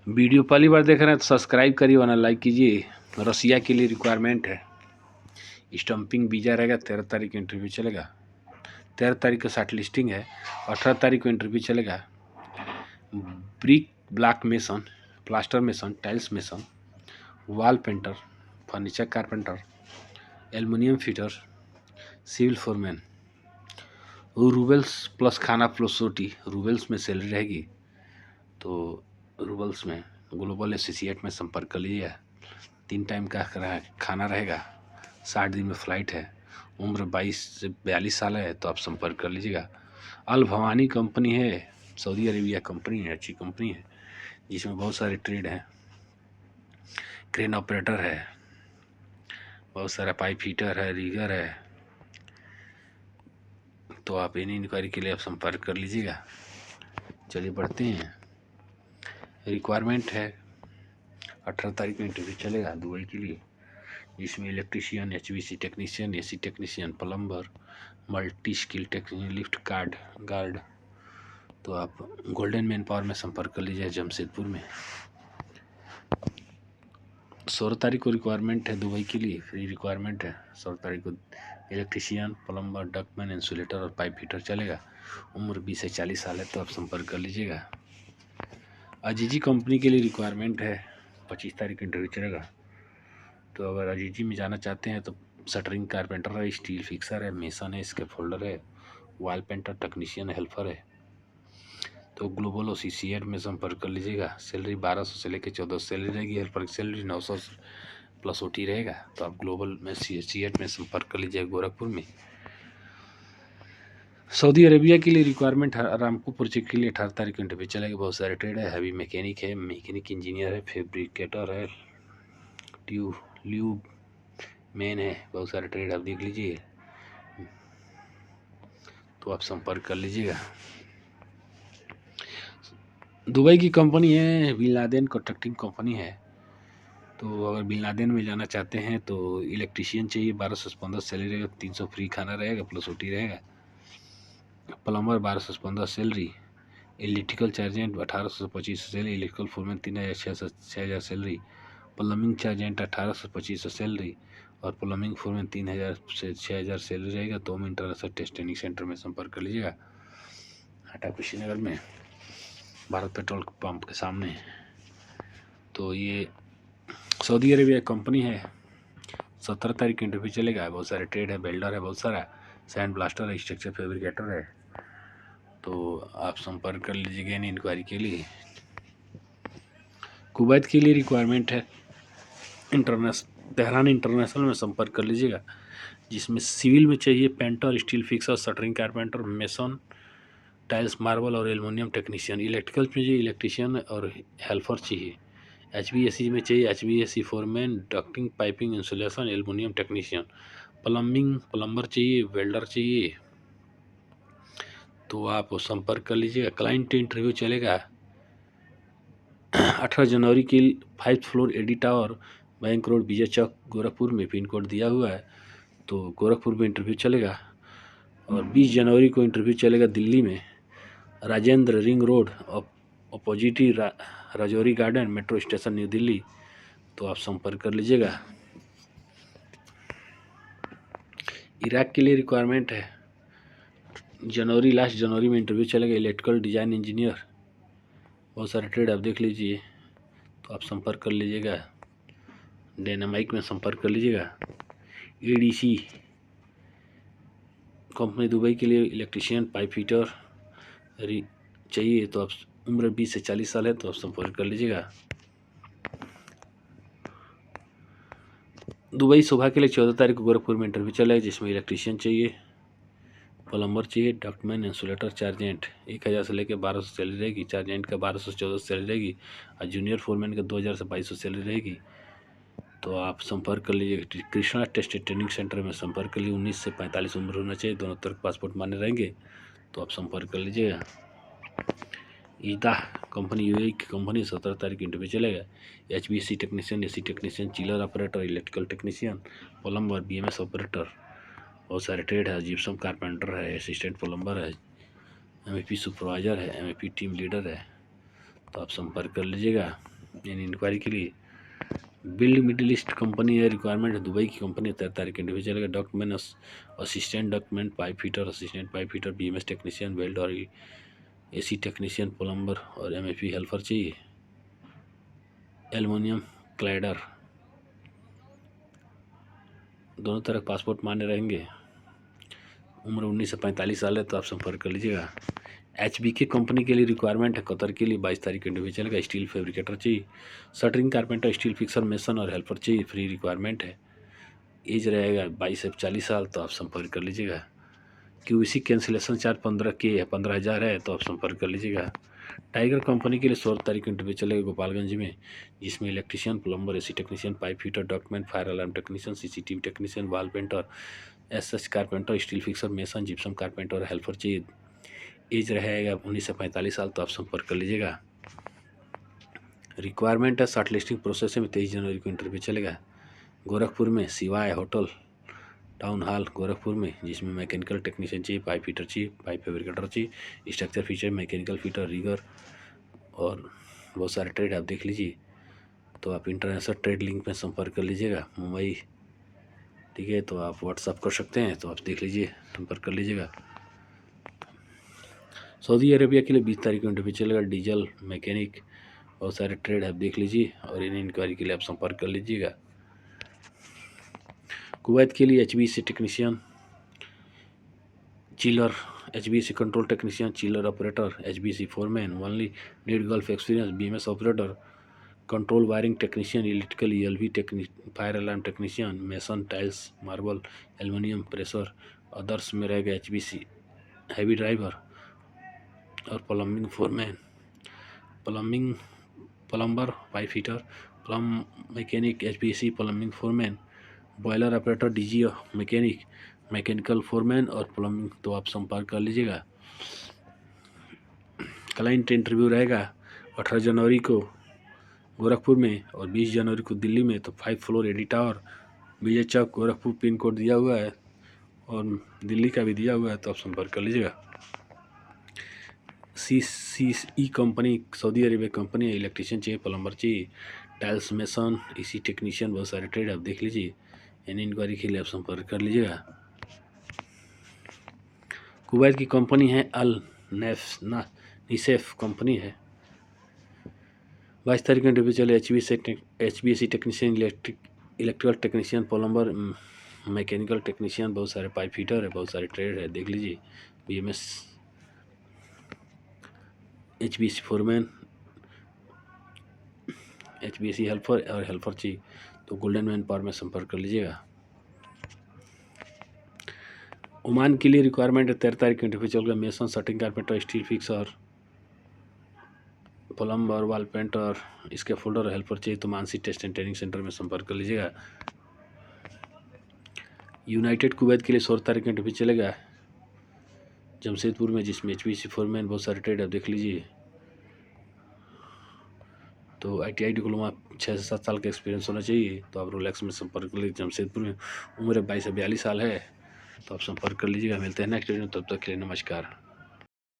Video पहली बार देख रहे हैं तो सब्सक्राइब करिए वरना लाइक कीजिए। रसिया के लिए रिक्वायरमेंट है। स्टम्पिंग वीज़ा रहेगा। 13 तारीख को इंटरव्यू चलेगा। 13 तारीख को शॉर्ट लिस्टिंग है। 18 तारीख को इंटरव्यू चलेगा। Brick block mason, plaster mason, tiles mason, wall painter, furniture carpenter, aluminium fitter, civil foreman, roubles plus खाना प्लस रोटी। रूबल्स में सैलरी रहेगी तो रूबल्स में ग्लोबल एसोसिएट में संपर्क कर लीजिए। 3 टाइम का खाना रहेगा। 60 दिन में फ़्लाइट है। उम्र 22 से 42 साल है तो आप संपर्क कर लीजिएगा। अल भवानी कंपनी है, सऊदी अरेबिया कंपनी है, अच्छी कंपनी है जिसमें बहुत सारे ट्रेड हैं। क्रेन ऑपरेटर है, बहुत सारा पाइप हीटर है, रिगर है। तो आप इन इंक्वायरी के लिए आप संपर्क कर लीजिएगा। चलिए बढ़ते हैं। रिक्वायरमेंट है 18 तारीख को इंटरव्यू चलेगा दुबई के लिए, जिसमें electrician, HVAC technician, AC technician, plumber, multi skill technician, lift guard. तो आप गोल्डन मैन पावर में संपर्क कर लीजिए जमशेदपुर में। 16 तारीख को रिक्वायरमेंट है दुबई के लिए, फ्री रिक्वायरमेंट है। 16 तारीख को इलेक्ट्रीशियन, प्लम्बर, डक्टमैन, इंसुलेटर और पाइप हीटर चलेगा। उम्र 20 से 40 साल है तो आप संपर्क कर लीजिएगा। अजीजी कंपनी के लिए रिक्वायरमेंट है। 25 तारीख को इंटरव्यू चलेगा। तो अगर अजीजी में जाना चाहते हैं तो शटरिंग कारपेंटर है, स्टील फिक्सर है, मेसन है, स्कैफोल्डर है, वॉल पेंटर, टेक्नीशियन, हेल्पर है तो ग्लोबल एसोसिएट में संपर्क कर लीजिएगा। सैलरी 1200 से लेकर 1400 सैलरी रहेगी। हेल्पर की सैलरी 900 प्लस OT रहेगा। तो आप ग्लोबल में एसोसिएट में संपर्क कर लीजिएगा गोरखपुर में। सऊदी अरेबिया के लिए रिक्वायरमेंट अरामको प्रोजेक्ट के लिए 18 तारीख को इंटरव्यू चलेगा। बहुत सारे ट्रेड है। हैवी मैकेनिक है, मैकेनिक इंजीनियर है, फैब्रिकेटर है, ट्यूब मैन है। बहुत सारे ट्रेड आप देख लीजिए तो आप संपर्क कर लीजिएगा। दुबई की कंपनी है, बिन लादेन कॉन्ट्रैक्टिंग कंपनी है। तो अगर बिन लादेन में जाना चाहते हैं तो इलेक्ट्रीशियन चाहिए। 1200 से 1500 सैलरी रहेगा। 300 फ्री खाना रहेगा प्लस OT रहेगा। प्लम्बर 1200 से 1500 सैलरी। इलेक्ट्रिकल चार्जेंट 1800 से 2500 सैलरी। इलेक्ट्रिकल फोरमैन 3000 से 6000 सैलरी। प्लम्बिंग चार्जेंट 1800 से 2500 सैलरी और प्लम्बिंग फोरमैन 3000 से 6000 सैलरी रहेगा। तो हम इंटरनेशनल टेस्ट ट्रेनिंग सेंटर में संपर्क कर लीजिएगा, हाटा कुशीनगर में, भारत पेट्रोल पंप के सामने। तो ये सऊदी अरेबिया कंपनी है। 17 तारीख को इंटरव्यू चलेगा। बहुत सारे ट्रेड है, बेल्डर है, बहुत सारा सैंड ब्लास्टर है, स्ट्रक्चर फैब्रिकेटर है। तो आप संपर्क कर लीजिएगा इन इंक्वायरी के लिए। कुवैत के लिए रिक्वायरमेंट है। तेहरान इंटरनेशनल में संपर्क कर लीजिएगा, जिसमें सिविल में चाहिए painter, steel fixer, shuttering carpenter, mason, tiles marble और एल्युमिनियम टेक्नीशियन। इलेक्ट्रिकल में चाहिए इलेक्ट्रीशियन और हेल्पर चाहिए। HVAC में चाहिए HVAC foreman, ducting, piping, insulation, aluminium technician. Plumber चाहिए, वेल्डर चाहिए। तो आप संपर्क कर लीजिएगा। क्लाइंट इंटरव्यू चलेगा 18 जनवरी की 5th floor AD tower, bank road, Vijay Chowk, Gorakhpur में। पिन कोड दिया हुआ है। तो गोरखपुर में इंटरव्यू चलेगा। और 20 जनवरी को इंटरव्यू चलेगा दिल्ली में, Rajendra ring road opposite Rajouri garden, metro station, new Delhi. तो आप संपर्क कर लीजिएगा। इराक के लिए रिक्वायरमेंट है। लास्ट जनवरी में इंटरव्यू चलेगा। इलेक्ट्रिकल डिज़ाइन इंजीनियर, बहुत सारे ट्रेड आप देख लीजिए तो आप संपर्क कर लीजिएगा। डायनामाइक में संपर्क कर लीजिएगा। ADC कंपनी दुबई के लिए इलेक्ट्रीशियन, पाइप हीटर चाहिए। तो आप उम्र 20 से 40 साल है तो आप संपर्क कर लीजिएगा। दुबई सुबह के लिए 14 तारीख को गोरखपुर में इंटरव्यू चलेगा, जिसमें इलेक्ट्रीशियन चाहिए, प्लम्बर चाहिए, डक्टमैन, इंसुलेटर, चार्जेंट 1000 से लेकर 1200 सैलरी रहेगी। चार्जेंट का 1200 से 1400 सैलरी रहेगी और जूनियर फोरमैन का 2000 से 2200 सैलरी रहेगी। तो आप संपर्क कर लीजिए। कृष्णा टेस्ट ट्रेनिंग सेंटर में संपर्क कर लीजिए। 19 से 45 उम्र होना चाहिए। दोनों तरफ पासपोर्ट मान्य रहेंगे तो आप संपर्क कर लीजिएगा। ईदा कंपनी UAE की कंपनी 17 तारीख को इंटरव्यू चलेगा। HVAC technician, AC technician, chiller operator, electrical technician, plumber, BMS operator, बहुत सारे ट्रेड है। जिप्सम कारपेंटर है, असिस्टेंट प्लम्बर है, MEP सुपरवाइज़र है, MEP टीम लीडर है। तो आप संपर्क कर लीजिएगा। यानी इंक्वायरी के लिए। बिल्ड मिडिल ईस्ट कंपनी है, रिक्वायरमेंट है दुबई की कंपनी है, 13 तारीख इंडिविजुअल का। Document assistant document pipe fitter, assistant pipe fitter, BMS technician, weld और एसी टेक्नीशियन, प्लम्बर और एमएफी हेल्पर चाहिए। एल्युमिनियम क्लैडर, दोनों तरह पासपोर्ट मान्य रहेंगे। उम्र 19 से 45 साल है तो आप संपर्क कर लीजिएगा। HBK कंपनी के लिए रिक्वायरमेंट है, कतर के लिए 22 तारीख इंडिविजुअल का। स्टील फैब्रिकेटर चाहिए, shuttering carpenter, steel fixer, mason और हेल्पर चाहिए, फ्री रिक्वायरमेंट है। एज रहेगा 22 से 40 साल तो आप संपर्क कर लीजिएगा। QVC कैंसिलेशन चार्ज 15,000 है तो आप संपर्क कर लीजिएगा। टाइगर कंपनी के लिए 16 तारीख इंटरव्यू चलेगा गोपालगंज में, जिसमें electrician, plumber, AC technician, pipe fitter, document, fire alarm technician, CCTV technician, wall painter, SS carpenter, steel fixer, mason, gypsum carpenter और हेल्पर चाहिए। एज रहेगा 19 से 45 साल तो आप संपर्क कर लीजिएगा। रिक्वायरमेंट है, शॉर्ट लिस्टिंग प्रोसेस में 23 जनवरी को इंटरव्यू चलेगा। गोरखपुर में शिवाय होटल टाउन हॉल गोरखपुर में, जिसमें मैकेनिकल टेक्नीशियन चाहिए, पाइप फिटर चाहिए, पाइप फैब्रिकेटर चाहिए, structure feature, mechanical fitter, rigger और बहुत सारे ट्रेड आप देख लीजिए। तो आप इंटरनेशनल ट्रेड लिंक में संपर्क कर लीजिएगा मुंबई, ठीक है। तो आप व्हाट्सअप कर सकते हैं, तो आप देख लीजिए, संपर्क कर लीजिएगा। सऊदी अरेबिया के लिए 20 तारीख को इंटरव्यू चलेगा, डीजल मैकेनिक, बहुत सारे ट्रेड आप देख लीजिए और इन इंक्वायरी के लिए आप संपर्क कर लीजिएगा। कुवैत के लिए HVAC technician, chiller, HVAC control technician, chiller operator, HVAC foreman, only need gulf experience, BMS operator, control wiring technician, electrical ELV technician, fire alarm technician, mason, tiles, marble, aluminium, pressure. Others में रहेगा HVAC heavy driver और plumbing foreman, plumber, pipe fitter, plum mechanic, HVAC plumbing foreman, boiler operator, DG mechanic, mechanical foreman और plumbing. तो आप संपर्क कर लीजिएगा। Client interview रहेगा 18 जनवरी को गोरखपुर में और 20 जनवरी को दिल्ली में। तो 5 फ्लोर एडी टावर, विजय चौक, गोरखपुर पिन कोड दिया हुआ है और दिल्ली का भी दिया हुआ है, तो आप संपर्क कर लीजिएगा। CCE company Saudi Arabia company है, इलेक्ट्रीशियन चाहिए, प्लम्बर चाहिए, टाइल्स, मेसन, एसी टेक्नीशियन, बहुत सारे ट्रेड आप देख लीजिए। यानी इंक्वायरी के लिए आप संपर्क कर लीजिएगा। कुवैत की कंपनी है अल निसेफ कंपनी है, 22 तारीख को इंटरव्यू चले। HVAC technician, electrical technician, plumber, mechanical technician, बहुत सारे पाइप फिटर है, बहुत सारे ट्रेड है देख लीजिए। BMS, HVAC foreman, HVAC helper और हेल्पर चाहिए, तो गोल्डन मैन पावर में संपर्क कर लीजिएगा। ओमान के लिए रिक्वायरमेंट है, 13 तारीख को इंटरव्यू चल गया। Mason, shuttering carpenter, steel fixer, plumber, wall painter, इसके फोल्डर हेल्पर चाहिए, तो Mansi test and training centre में संपर्क कर लीजिएगा। यूनाइटेड कुवैत के लिए 16 तारीख को इंटरव्यू चलेगा जमशेदपुर में, जिसमें HVAC फोरमैन, बहुत सारे ट्रेड आप देख लीजिए। तो ITI डिप्लोमा 6 से 7 साल का एक्सपीरियंस होना चाहिए, तो आप रोलेक्स में संपर्क कर लीजिए जमशेदपुर में। उम्र 22 से 42 साल है तो आप संपर्क कर लीजिएगा। मिलते हैं नेक्स्ट वीडियो में, तब तक के लिए नमस्कार।